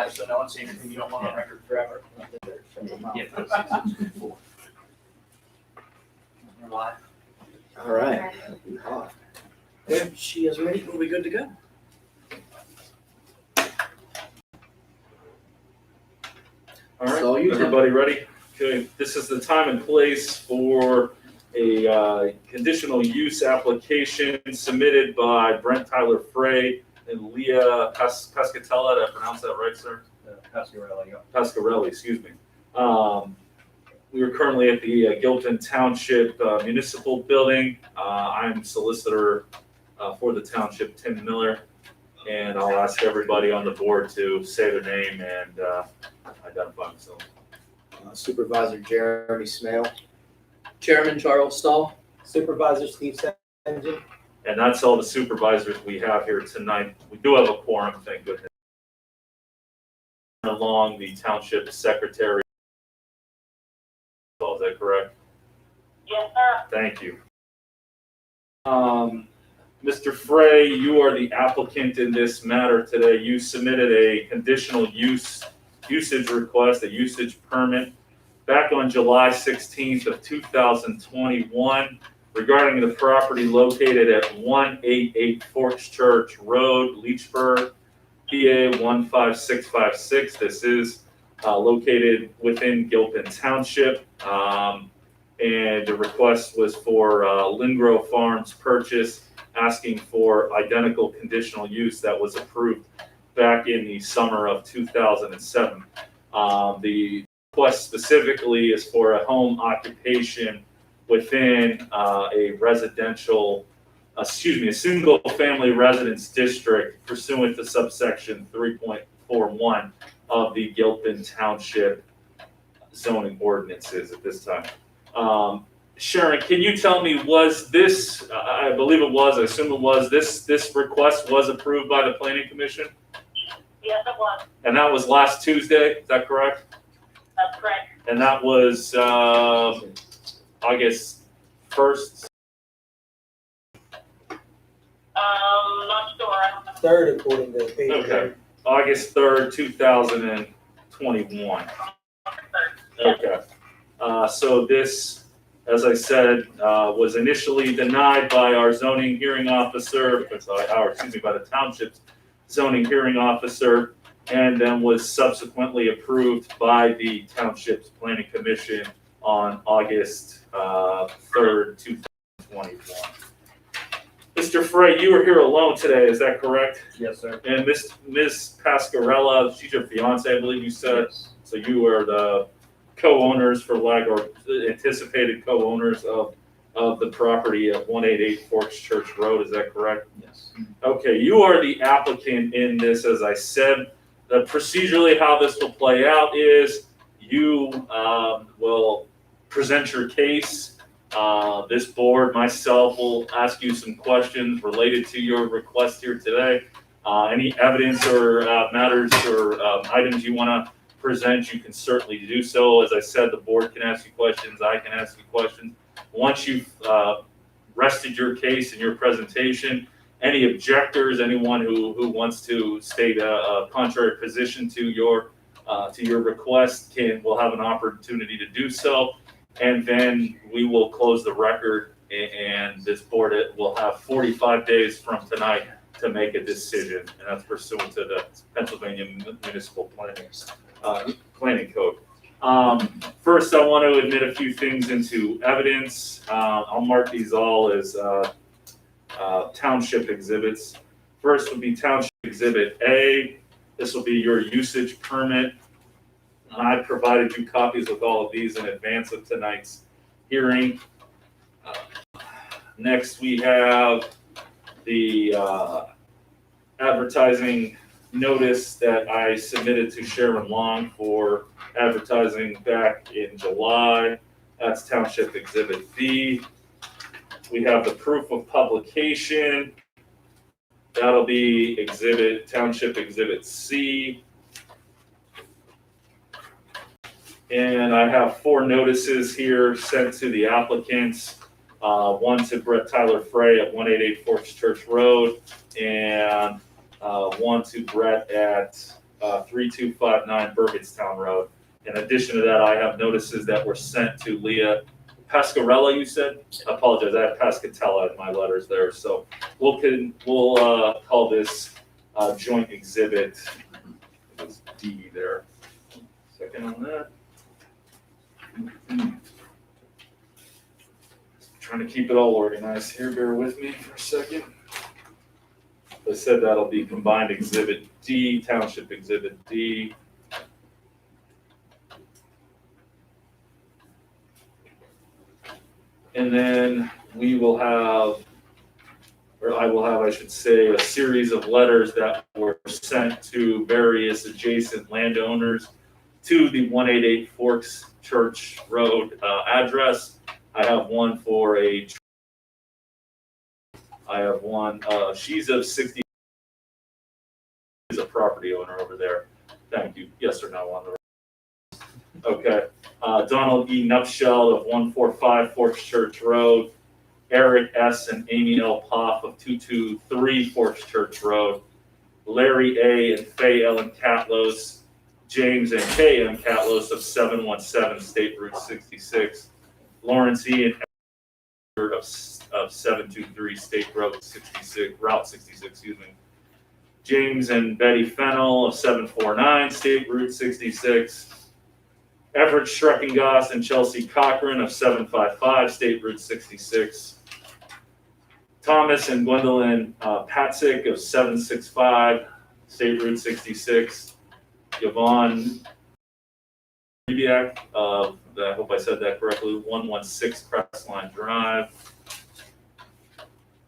tonight, so no one's saying anything you don't want on record forever. Yeah. All right. If she is ready, we'll be good to go. All right, So you tell- everybody ready? Okay, this is the time and place for a conditional use application submitted by Brent Tyler Frey and Leah Pescatella. Did I pronounce that right, sir? Pasquarelli, excuse me. We are currently at the Gilpin Township Municipal Building. I'm solicitor for the township, Tim Miller, and I'll ask everybody on the board to say their name and identify themselves. Supervisor Jeremy Smale. Chairman Charles Stahl. Supervisor Steve Sengen. And that's all the supervisors we have here tonight. We do have a quorum, thank goodness. Along the township secretary. Is that correct? Yes, sir. Thank you. Mr. Frey, you are the applicant in this matter today. You submitted a conditional usage request, a usage permit, back on July 16th of 2021 regarding the property located at 188 Forks Church Road, Leechburg, PA 15656. This is located within Gilpin Township, and the request was for Lindgrove Farms purchase, asking for identical conditional use that was approved back in the summer of 2007. The request specifically is for a home occupation within a single family residence district pursuant to subsection 3.41 of the Gilpin Township zoning ordinances at this time. Sharon, can you tell me, was this, I believe it was, I assume it was, this request was approved by the Planning Commission? Yes, it was. And that was last Tuesday, is that correct? That's correct. And that was August 1st? Not sure. I don't know. Third, according to the page. Okay, August 3rd, 2021. Okay. So this, as I said, was initially denied by our zoning hearing officer, by the township's zoning hearing officer, and then was subsequently approved by the township's planning commission on August 3rd, 2021. Mr. Frey, you were here alone today, is that correct? Yes, sir. And Ms. Pasquarella, she's your fiance, I believe you said? Yes. So you are the co-owners or anticipated co-owners of the property at 188 Forks Church Road, is that correct? Yes. Okay, you are the applicant in this, as I said. Procedurally, how this will play out is you will present your case. This board, myself, will ask you some questions related to your request here today. Any evidence or matters or items you want to present, you can certainly do so. As I said, the board can ask you questions, I can ask you questions. Once you've rested your case in your presentation, any objectors, anyone who wants to state a contrary position to your request will have an opportunity to do so. And then we will close the record, and this board will have 45 days from tonight to make a decision, and that's pursuant to the Pennsylvania Municipal Planning Code. First, I want to admit a few things into evidence. I'll mark these all as township exhibits. First would be Township Exhibit A. This will be your usage permit. I provided you copies of all of these in advance of tonight's hearing. Next, we have the advertising notice that I submitted to Sharon Long for advertising back in July. That's Township Exhibit B. We have the proof of publication. That'll be Township Exhibit C. And I have 4 notices here sent to the applicants. One to Brett Tyler Frey at 188 Forks Church Road, and one to Brett at 3259 Burgettstown Road. In addition to that, I have notices that were sent to Leah Pascarella, you said? I apologize, I have Pascatella in my letters there, so we'll call this joint exhibit. It's D there. Second on that. Trying to keep it all organized here, bear with me for a second. I said that'll be combined exhibit D, township exhibit D. And then we will have, or I will have, I should say, a series of letters that were sent to various adjacent landowners to the 188 Forks Church Road address. I have one for I have one, she's of 60, is a property owner over there. Thank you, yes or no on the. Okay, Donald E. Nupshell of 145 Forks Church Road, Eric S. and Amy L. Poff of 223 Forks Church Road, Larry A. and Faye Ellen Catlos, James and K. M. Catlos of 717 State Route 66, Lawrence E. and of 723 State Route 66, excuse me. James and Betty Fennell of 749 State Route 66. Everett Schreckengoss and Chelsea Cochran of 755 State Route 66. Thomas and Gwendolyn Patzik of 765 State Route 66. Yvonne Rebiak of, I hope I said that correctly, 116 Crestline Drive.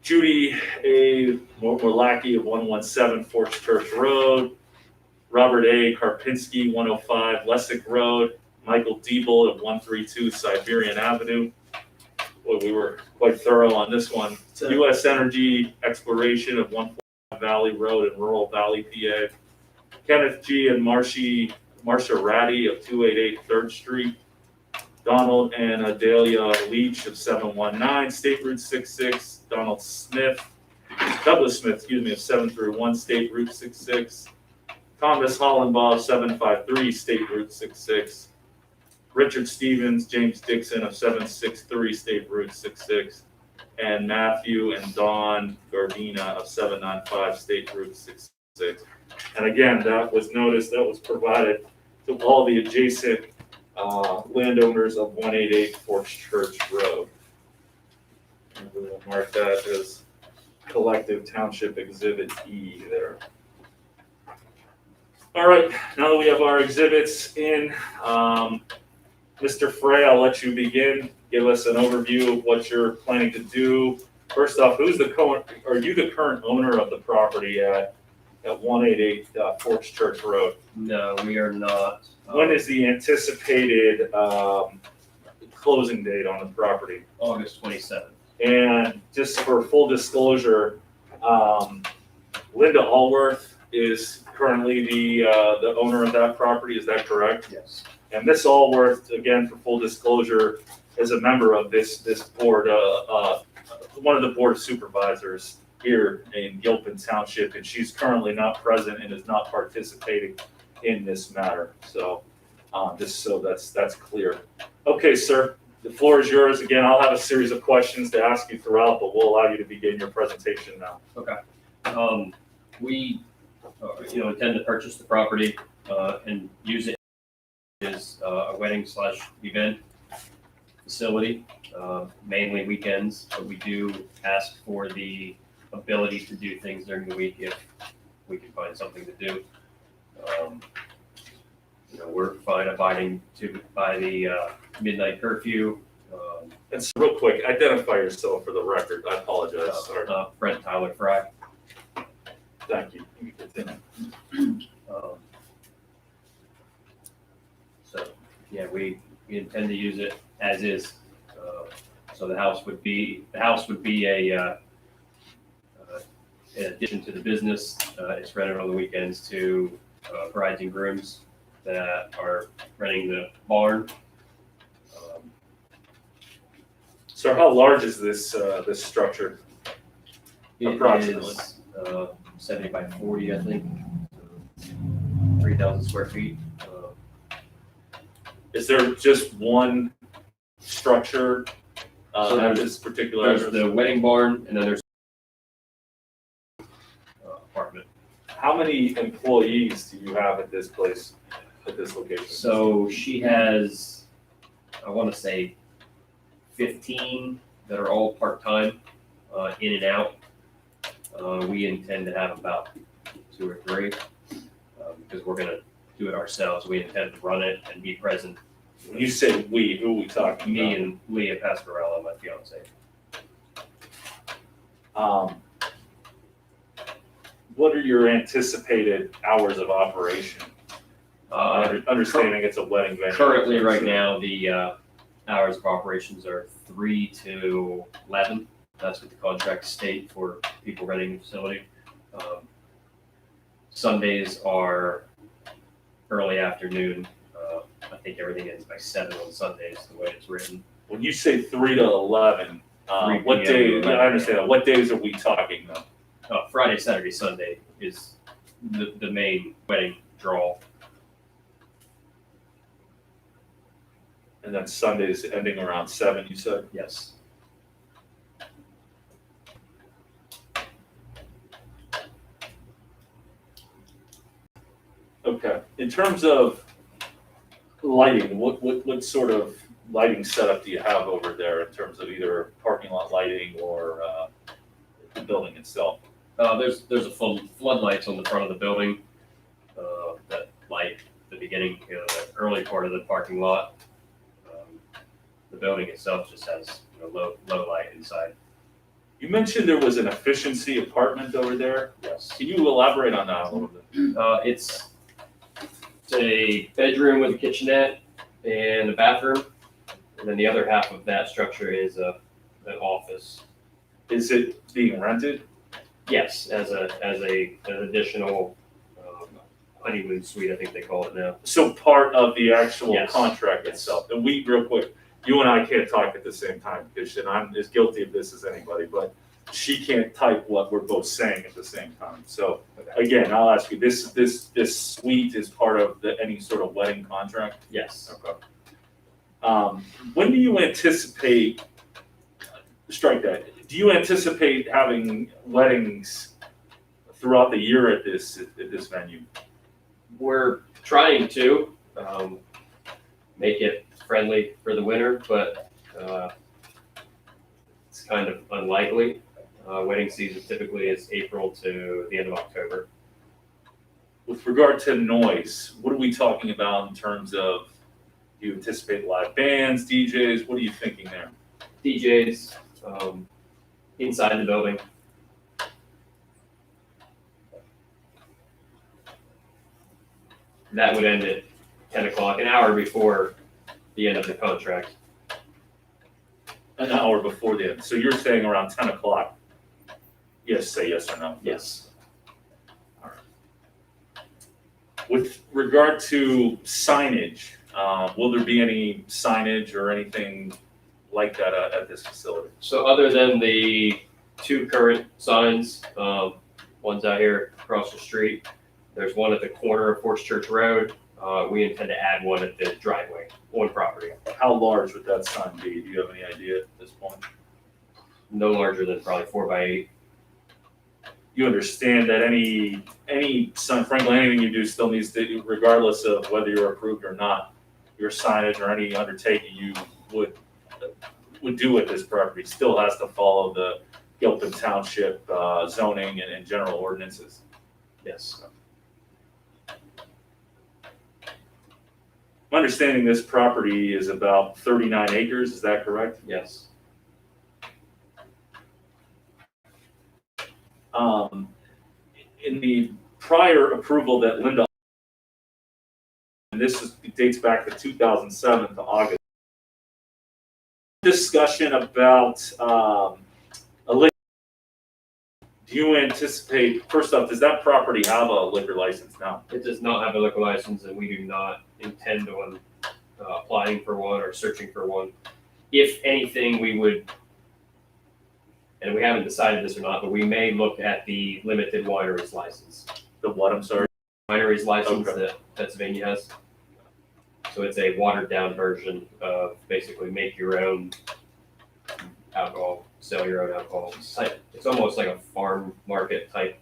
Judy A. Morlacki of 117 Forks Church Road. Robert A. Karpinski, 105 Lessick Road. Michael Diebel of 132 Siberian Avenue. Boy, we were quite thorough on this one. U.S. Energy Exploration of 145 Valley Road in Rural Valley, PA. Kenneth G. and Marcia Ratty of 288 3rd Street. Donald and Adelia Leach of 719 State Route 66. Douglas Smith, of 731 State Route 66. Thomas Hollenbaugh of 753 State Route 66. Richard Stevens, James Dixon of 763 State Route 66, and Matthew and Dawn Gardina of 795 State Route 66. And again, that was noticed, that was provided to all the adjacent landowners of 188 Forks Church Road. And we will mark that as collective township exhibit E there. All right, now that we have our exhibits in, Mr. Frey, I'll let you begin. Give us an overview of what you're planning to do. First off, are you the current owner of the property at 188 Forks Church Road? No, we are not. When is the anticipated closing date on the property? August 27th. And just for full disclosure, Linda Allworth is currently the owner of that property. Is that correct? Yes. And Miss Allworth, again, for full disclosure, is a member of this board, one of the board of supervisors here in Gilpin Township, and she's currently not present and is not participating in this matter. So, just so that's clear. Okay, sir, the floor is yours. Again, I'll have a series of questions to ask you throughout, but we'll allow you to begin your presentation now. Okay. We, intend to purchase the property and use it as a wedding/event facility, mainly weekends, but we do ask for the ability to do things during the week if we can find something to do. We're fine abiding by the midnight curfew. And so real quick, identify yourself for the record. I apologize. Sorry. Brent Tyler Frey. Thank you. You can continue. So, yeah, we intend to use it as is. So the house would be a in addition to the business. It's rented on the weekends to brides and grooms that are renting the barn. So how large is this structure? It Approximately. is 70 by 40, I think. 3,000 square feet. Is there just one structure So at there's- this particular There's address? the wedding barn, and then there's apartment. How many employees do you have at this place, at this location? So she has, I want to say, 15 that are all part-time, in and out. We intend to have about 2 or 3, because we're gonna do it ourselves. We intend to run it and be present. When you say we, who are we talking Me about? and Leah Pasquarella, my fiance. What are your anticipated hours of operation? Understanding it's a wedding venue. Currently, right now, the hours of operations are 3 to 11. That's what the contract state for people renting the facility. Sundays are early afternoon. I think everything ends by 7 on Sundays, the way it's written. When you say 3 to 11, 3 what p.m. day, to 11 I understand that, what days are we talking though? Friday, Saturday, Sunday is the main wedding draw. And then Sundays ending around 7, you said? Yes. Okay, in terms of lighting, what sort of lighting setup do you have over there in terms of either parking lot lighting or the building itself? There's a full floodlights on the front of the building that light the beginning, the early part of the parking lot. The building itself just has low light inside. You mentioned there was an efficiency apartment over there. Yes. Can you elaborate on that a little bit? It's a bedroom with a kitchenette and a bathroom, and then the other half of that structure is an office. Is it being rented? Yes, as an additional honeymoon suite, I think they call it now. So part of the actual Yes. contract Yes. itself. And we, real quick, you and I can't talk at the same time because I'm as guilty of this as anybody, but she can't type what we're both saying at the same time. So again, I'll ask you, this suite is part of any sort of wedding contract? Yes. Okay. When do you anticipate, strike that, do you anticipate having weddings throughout the year at this venue? We're trying to make it friendly for the winter, but it's kind of unlikely. Wedding season typically is April to the end of October. With regard to noise, what are we talking about in terms of, do you anticipate live bands, DJs? What are you thinking there? DJs inside the building. That would end at 10 o'clock, an hour before the end of the contract. An hour before the end. So you're saying around 10 o'clock? Yes, say yes or no. Yes. With regard to signage, will there be any signage or anything like that at this facility? So other than the 2 current signs, one's out here across the street. There's one at the corner of Forest Church Road. We intend to add one at the driveway on property. How large would that sign be? Do you have any idea at this point? No larger than probably 4 by 8. You understand that any sign, frankly, anything you do still needs to, regardless of whether you're approved or not, your signage or any undertaking you would do at this property still has to follow the Gilpin Township zoning and general ordinances. Yes. My understanding this property is about 39 acres, is that correct? Yes. In the prior approval that Linda, and dates back to 2007 to August, discussion about a liquor. Do you anticipate, first off, does that property have a liquor license now? It does not have a liquor license, and we do not intend on applying for one or searching for one. If anything, we would, and we haven't decided this or not, but we may look at the limited wineries license. The what, I'm sorry? wineries license Okay. that Pennsylvania has. So it's a watered down version of basically make your own alcohol, sell your own alcohol. It's almost like a farm market type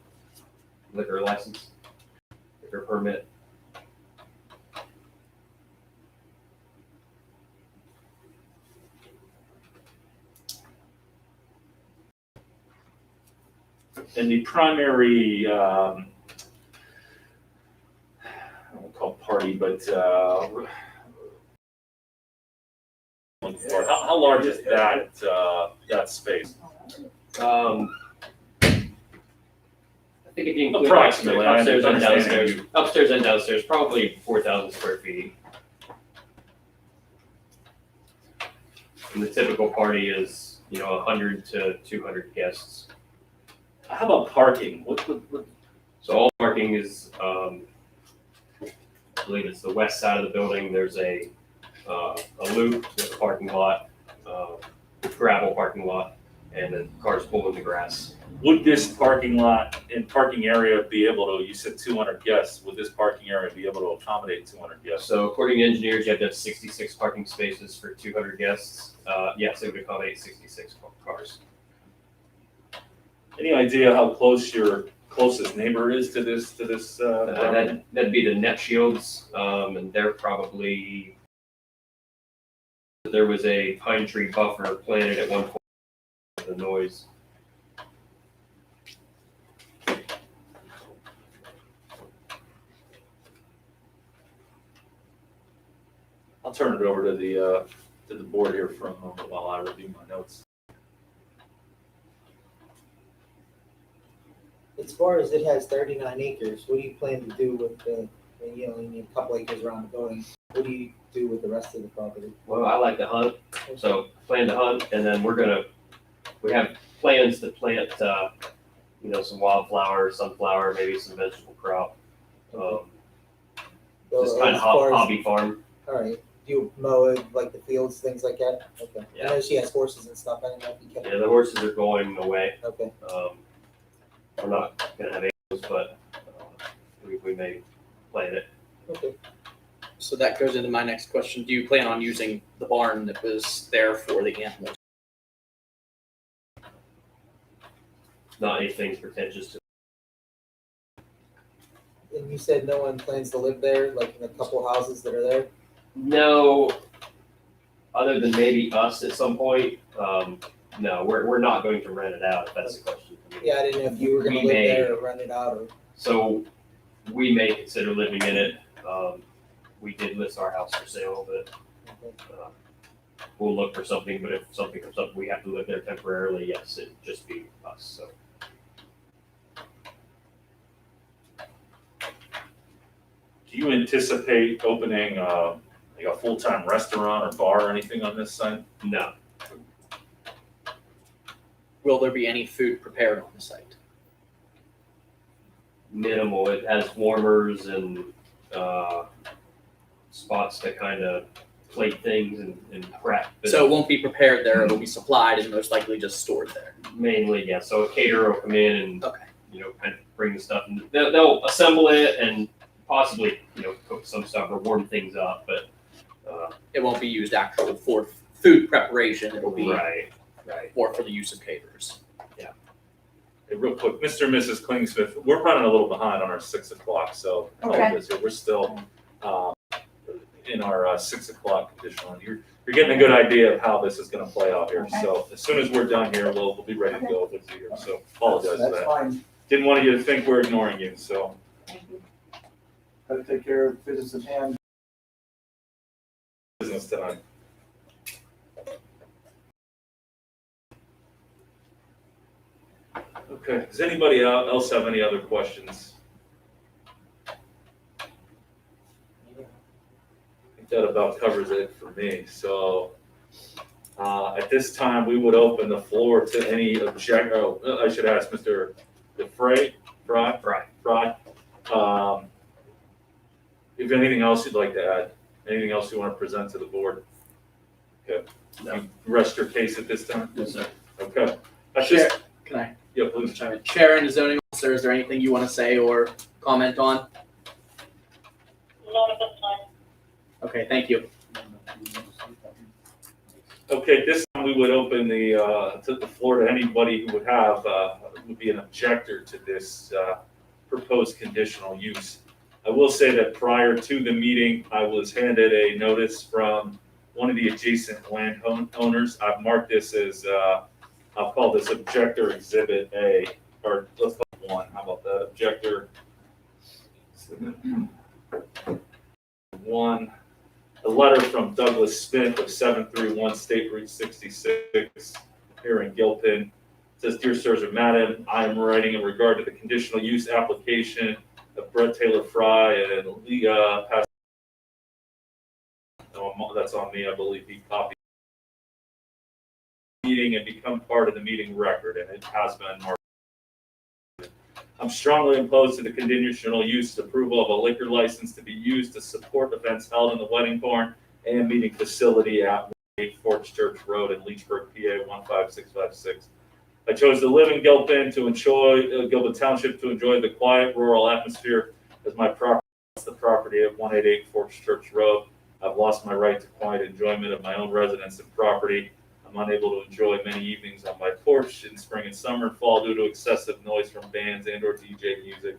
liquor license, liquor permit. And the primary, I won't call it party, but how large is that space? I think if you include Approximately, I upstairs and understand downstairs, you- upstairs and downstairs, probably 4,000 square feet. And the typical party is, 100 to 200 guests. How about parking? What So all parking is, I believe it's the west side of the building. There's a loop with a parking lot, gravel parking lot, and then cars pull in the grass. would this parking lot and parking area be able to, you said 200 guests, would this parking area be able to accommodate 200 guests? So according to engineers, you have to have 66 parking spaces for 200 guests. Yes, it would accommodate 66 cars. Any idea how close your closest neighbor is to this property? That'd be the Net Shields, and they're probably, there was a pine tree buffer planted at one point for the noise. I'll turn it over to the board here for a moment while I review my notes. As far as it has 39 acres, what do you plan to do with the, you need a couple acres around the building. What do you do with the rest of the property? Well, I like to hunt, so plan to hunt, and then we have plans to plant, some wildflower, sunflower, maybe some vegetable crop. So Just kind of as far as- hobby farm. All right. Do you mow it, like the fields, things like that? Okay. I Yeah. know she has horses and stuff. I don't know if you can. Yeah, the horses are going away. Okay. We're not gonna have animals, but we may plant it. Okay. So that goes into my next question. Do you plan on using the barn that was there for the animals? Not anything pretentious to. And you said no one plans to live there, like in the couple houses that are there? No, other than maybe us at some point. No, we're not going to rent it out, if that's the question. Yeah, I didn't know if you were gonna We live may. there or rent it out or. So we may consider living in it. We did list our house for sale, but we'll look for something, but if something comes up, we have to live there temporarily, yes, it'd just be us, so. Do you anticipate opening like a full-time restaurant or bar or anything on this site? No, Will there be any food prepared on the site? minimal. It has warmers and spots to kind of plate things and prep. but So it won't be prepared there, it'll be supplied and most likely just stored there. Mainly, yeah, so a caterer will come in and, Okay. kind of bring the stuff, and they'll assemble it and possibly, cook some stuff or warm things up, but, It won't be used actual for food preparation, it'll be right. more for the use of caterers. Hey, real quick, Mr. and Mrs. Klingsmith, we're running a little behind on our 6 o'clock, so I apologize here. We're still in our 6 o'clock conditional. You're getting a good idea of how this is going to play out here. So as soon as we're done here, we'll be ready to go with you here. So apologize for That's that. fine. Didn't want you to think we're ignoring you. So Gotta take care of business at hand. business tonight. Okay. Does anybody else have any other questions? I think that about covers it for me. So at this time, we would open the floor to any I should ask Mr. Frey. If anything else you'd like to add, anything else you want to present to the board? Okay. No. You rest your case at this time? Yes, sir. Okay. That's Chair, just, can I yeah, please. chime in? Chair and the zoning officer, is there anything you want to say or comment on? Not at this time. Okay, thank you. Okay, this time we would open to the floor to anybody who would be an objector to this proposed conditional use. I will say that prior to the meeting, I was handed a notice from one of the adjacent landowners. I've marked this as, I'll call this Objector Exhibit A, or let's call it 1. How about that? Objector 1. A letter from Douglas Smith of 731 State Route 66 here in Gilpin. It says, "Dear Sirs or Madam, I am writing in regard to the conditional use application of Brett Taylor Frey and Leah Pass." That's on me, I believe he copied the meeting and become part of the meeting record, and it has been marked. I'm strongly opposed to the conditional use approval of a liquor license to be used to support events held in the wedding barn and meeting facility at 8 Forks Church Road in Leechburg, PA 15656. I chose to live in Gilpin to enjoy Gilpin Township to enjoy the quiet rural atmosphere as my property is the property at 188 Forks Church Road. I've lost my right to quiet enjoyment of my own residence and property. I'm unable to enjoy many evenings on my porch in spring and summer and fall due to excessive noise from bands and or DJ music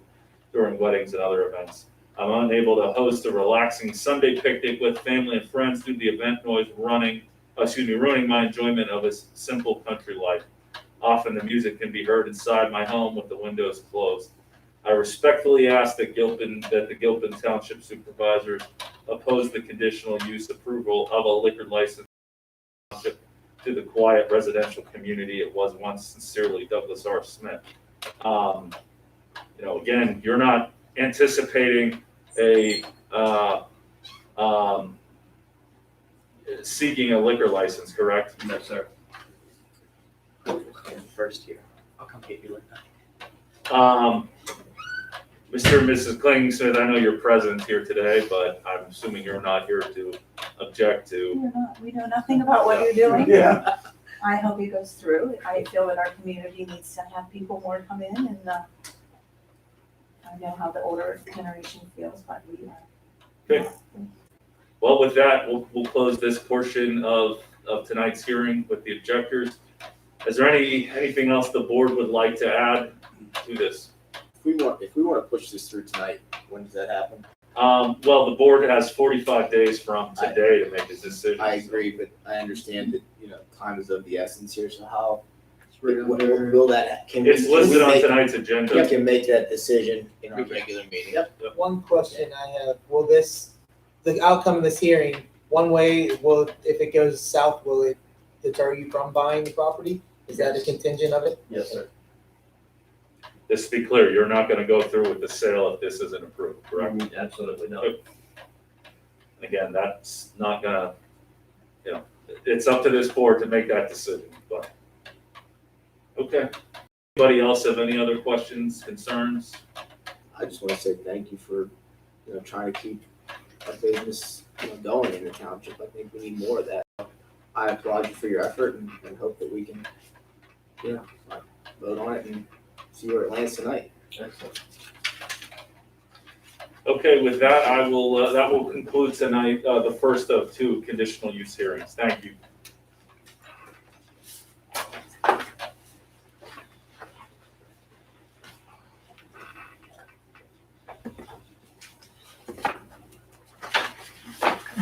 during weddings and other events. I'm unable to host a relaxing Sunday picnic with family and friends due to the event noise ruining my enjoyment of a simple country life. Often the music can be heard inside my home with the windows closed. I respectfully ask that the Gilpin Township Supervisors oppose the conditional use approval of a liquor license to the quiet residential community it was once. Sincerely, Douglas R. Smith. Again, you're not anticipating seeking a liquor license, correct? No, sir. First here. I'll come get you later. Mr. and Mrs. Klingsmith, I know you're present here today, but I'm assuming you're not here to object to. We know nothing about what you're doing. Yeah. I hope it goes through. I feel that our community needs to have people more come in and, I know how the older generation feels, but we are. Okay. Well, with that, we'll close this portion of tonight's hearing with the objectors. Is there anything else the board would like to add to this? If we want to push this through tonight, when does that happen? Well, the board has 45 days from today to make a decision. I agree, but I understand that, time is of the essence here, so how, will that, It's listed on tonight's agenda. We can make that decision in our regular meeting. One question I have, the outcome of this hearing, one way, if it goes south, will it deter you from buying the property? Is that a contingent of it? Yes, sir. Just to be clear, you're not gonna go through with the sale if this isn't approved, correct? Absolutely not. Again, that's not gonna, it's up to this board to make that decision, but. Okay. Anybody else have any other questions, concerns? I just want to say thank you for, trying to keep our business going in the township. I think we need more of that. I applaud you for your effort and hope that we can, vote on it and see where it lands tonight. Excellent. Okay, with that, that will conclude tonight, the first of 2 conditional use hearings. Thank you.